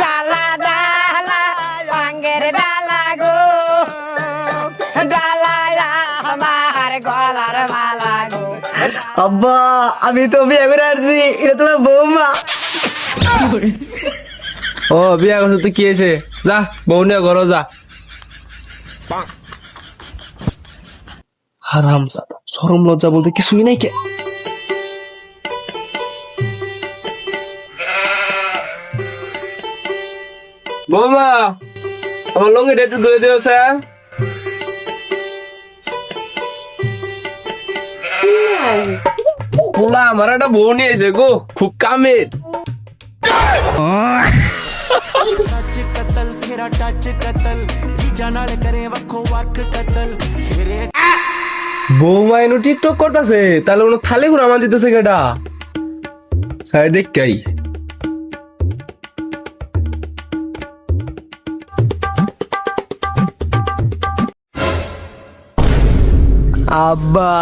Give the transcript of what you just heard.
ডালা ডালা ভাঙ্গের ডালা গো ডালা আমার গলার মালা গো। আব্বা আমি তো বিয়ে করে আসছি, এটা তোমার বৌমা। ও বিয়া করছো তুই, কি হয়েছে? যা বউ নিয়ে ঘর যা। হারাম জাদা, শরম লজ্জা বলতে কিছুই নাই কে? বৌমা আমার লঙ্গিটা একটু ধুয়ে দিয়েছে। পোলা আমার একটা বউ নিয়েছে গো, খুব কামের। বৌমা এনু টিকটক করতেছে, তাহলে ওনো থালে ঘুরা মান দিতেছে কেটা সাই দেখ কাই। আব্বা